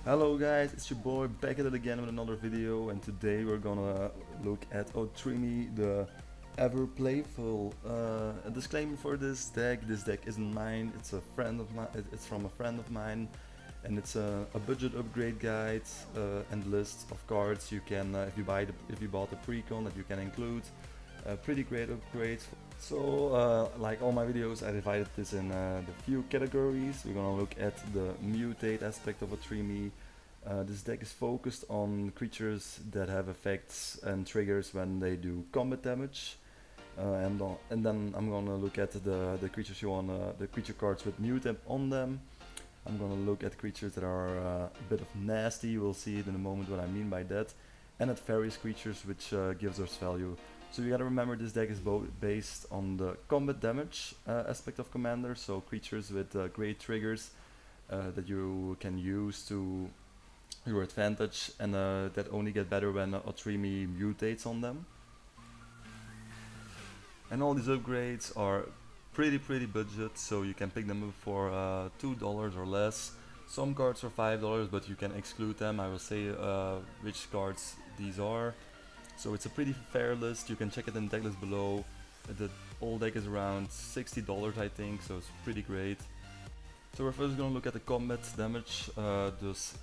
Hello guys, it's your boy back at it again with another video, and today we're gonna look at Otrimi, the ever playful. A disclaimer for this deck: this deck isn't mine. It's a friend of mine. It's from a friend of mine, and it's a budget upgrade guide and list of cards you can if you bought the precon that you can include. Pretty great upgrades. So, like all my videos, I divided this in the few categories. We're gonna look at the mutate aspect of Otrimi. This deck is focused on creatures that have effects and triggers when they do combat damage. And then I'm gonna look at the creatures the creature cards with mutate on them. I'm gonna look at creatures that are a bit of nasty. You will see it in a moment what I mean by that. And at various creatures which gives us value. So you gotta remember this deck is based on the combat damage aspect of Commander, so creatures with great triggers that you can use to your advantage, and that only get better when Otrimi mutates on them. And all these upgrades are pretty budget, so you can pick them up for $2 or less. Some cards are $5, but you can exclude them. I will say which cards these are. So it's a pretty fair list. You can check it in the deck list below. The whole deck is around $60 I think, so it's pretty great. So we're first going to look at the combat damage.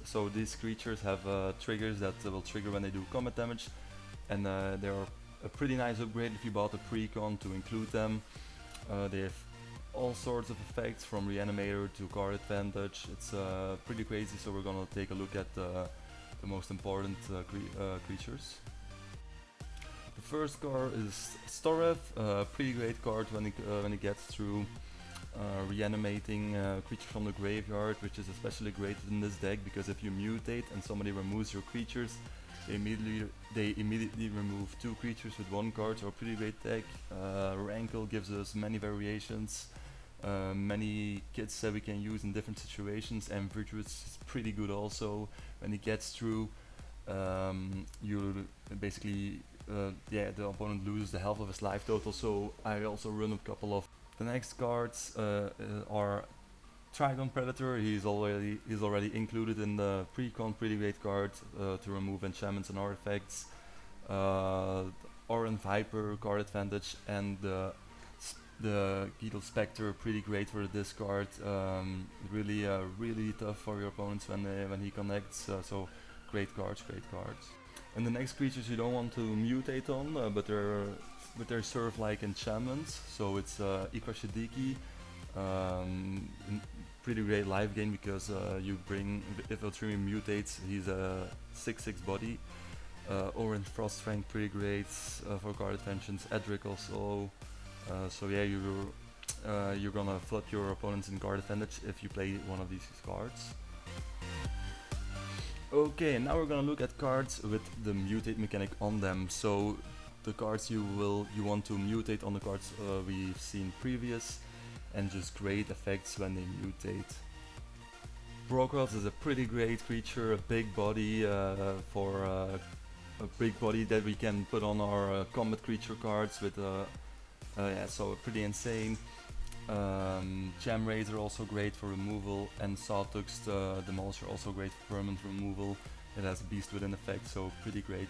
So these creatures have triggers that will trigger when they do combat damage, and they're a pretty nice upgrade if you bought the precon to include them. They have all sorts of effects from reanimator to card advantage. It's pretty crazy, so we're going to take a look at the most important creatures. The first card is Storev, a pretty great card when it gets through reanimating creatures from the graveyard, which is especially great in this deck because if you mutate and somebody removes your creatures, they immediately remove 2 creatures with 1 card, so a pretty great deck. Rankle gives us many variations, many kits that we can use in different situations, and Virtuous is pretty good also. When it gets through, you basically the opponent loses the half of his life total, so I also run a couple of. The next cards are Tridon Predator. He's already included in the precon, pretty great card to remove enchantments and artifacts. Oran Viper card advantage, and the Beetle Spectre, pretty great for the discard. Really tough for your opponents when he connects. So great cards. And the next creatures you don't want to mutate on, but they serve like enchantments. So it's Ikra Shadiki, pretty great life gain because you bring, if Otrimi mutates, he's a 6/6 body. Orange Frostfang, pretty great for card advantages. Edric also. So yeah, you're gonna flood your opponents in card advantage if you play one of these cards. Okay, now we're gonna look at cards with the mutate mechanic on them. So the cards you want to mutate on the cards we've seen previous, and just great effects when they mutate. Brokros is a pretty great creature, a big body for a big body that we can put on our combat creature cards with yeah, so pretty insane. Gem Razor also great for removal, and Sawtux Demolisher also great for permanent removal. It has Beast within effect, so pretty great.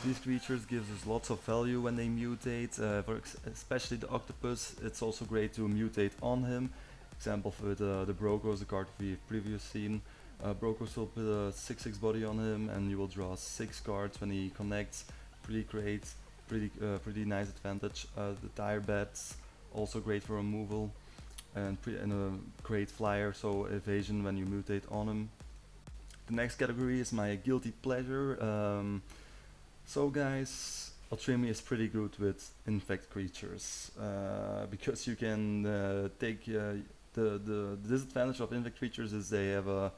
These creatures gives us lots of value when they mutate, especially the Octopus. It's also great to mutate on him. Example with the Brokos, the card we've previously seen. Brokos will put a 6/6 body on him, and you will draw 6 cards when he connects. Pretty great. Pretty nice advantage. The Tire Bats also great for removal, and a great flyer, so evasion when you mutate on him. The next category is my guilty pleasure. So guys, Otrimi is pretty good with Infect creatures because you can take the disadvantage of Infect creatures is they have a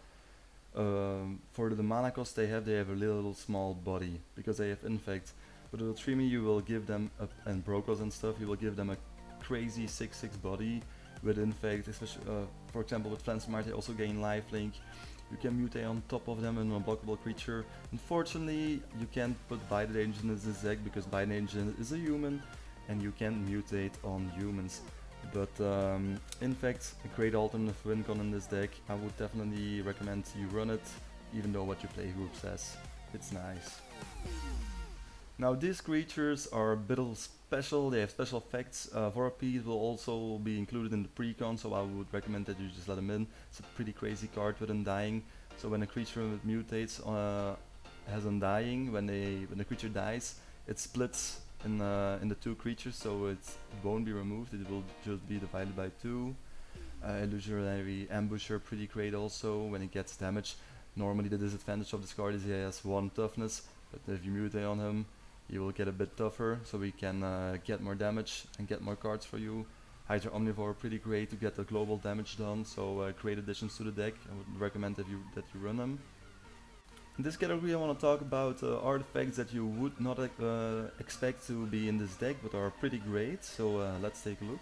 for the mana cost they have a little small body because they have Infect. But with Otrimi you will give them, and Brokos and stuff, you will give them a crazy 6/6 body with Infect, especially for example with Flensmart they also gain lifelink. You can mutate on top of them, an unblockable creature. Unfortunately you can't put Bite Agent in this deck because Bite Agent is a human and you can't mutate on humans. But Infect, a great alternative win con in this deck. I would definitely recommend you run it, even though what your play group says. It's nice. Now these creatures are a bit of special, they have special effects. Vorapede will also be included in the precon, so I would recommend that you just let them in. It's a pretty crazy card with Undying. So when a creature mutates has Undying, when the creature dies, it splits in the two creatures, so it won't be removed, it will just be divided by 2. Illusionary Ambusher, pretty great also. When it gets damage, normally the disadvantage of this card is he has 1 toughness, but if you mutate on him, he will get a bit tougher, so we can get more damage and get more cards for you. Hydra Omnivore, pretty great to get the global damage done, so great additions to the deck. I would recommend that you run them. In this category I want to talk about artifacts that you would not expect to be in this deck, but are pretty great, so let's take a look.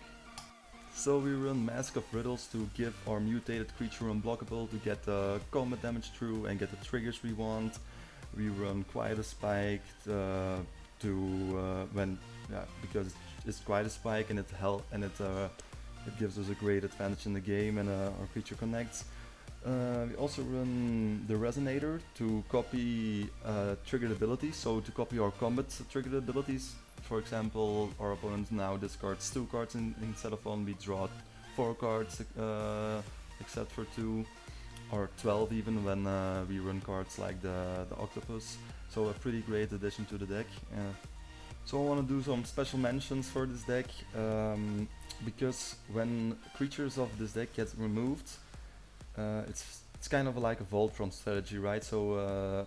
So we run Mask of Riddles to give our mutated creature unblockable to get combat damage through and get the triggers we want. We run Quite a Spike because it's quite a spike and it gives us a great advantage in the game and our creature connects. We also run the Resonator to copy triggered abilities, so to copy our combat triggered abilities. For example, our opponent now discards 2 cards instead of 1, we draw 4 cards except for 2. Or 12 even when we run cards like the Octopus, so a pretty great addition to the deck. So I want to do some special mentions for this deck, because when creatures of this deck get removed, it's kind of like a Voltron strategy, right? So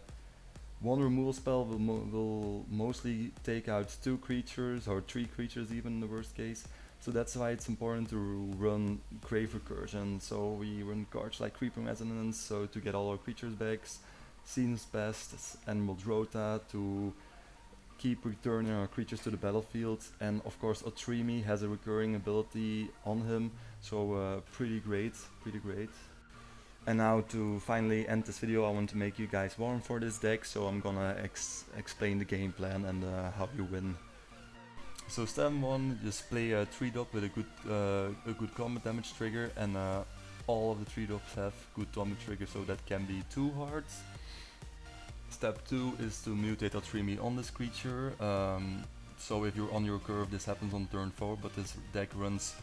one removal spell will mostly take out 2 creatures or 3 creatures even in the worst case. So that's why it's important to run Grave Recursion. So we run cards like Creeping Resonance, so to get all our creatures back, Season's Best, Animal Drota to keep returning our creatures to the battlefield, and of course Otrimi has a recurring ability on him, so pretty great. And now to finally end this video, I want to make you guys warm for this deck, so I'm gonna explain the game plan and how you win. So step 1, just play a 3-drop with a good combat damage trigger, and all of the 3-drops have good combat trigger, so that can be 2 hearts. Step 2 is to mutate Otrimi on this creature. So if you're on your curve, this happens on turn 4, but this deck runs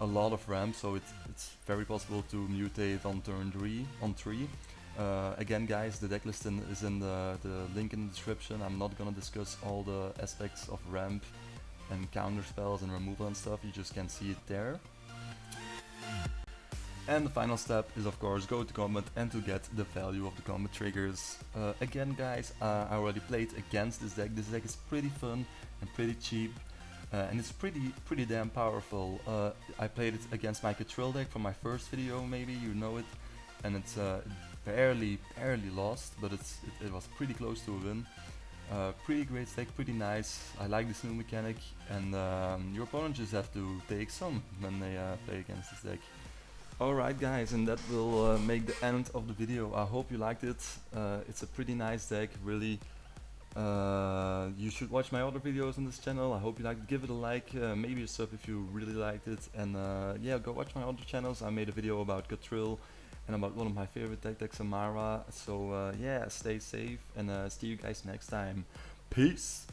a lot of ramp, so it's very possible to mutate on turn 3. Again guys, the deck list is in the link in the description. I'm not gonna discuss all the aspects of ramp and counter spells and removal and stuff, you just can see it there. And the final step is of course go to combat and to get the value of the combat triggers. Again guys, I already played against this deck. This deck is pretty fun and pretty cheap, and it's pretty damn powerful. I played it against my Catrill deck from my first video, maybe you know it, and it's barely lost, but it was pretty close to a win. Pretty great deck, pretty nice. I like this new mechanic, and your opponent just have to take some when they play against this deck. Alright guys, and that will make the end of the video. I hope you liked it. It's a pretty nice deck, really. You should watch my other videos on this channel. I hope you liked it. Give it a like, maybe a sub if you really liked it, and yeah, go watch my other channels. I made a video about Catrill and about one of my favorite decks, Samara. So yeah, stay safe, and see you guys next time. Peace!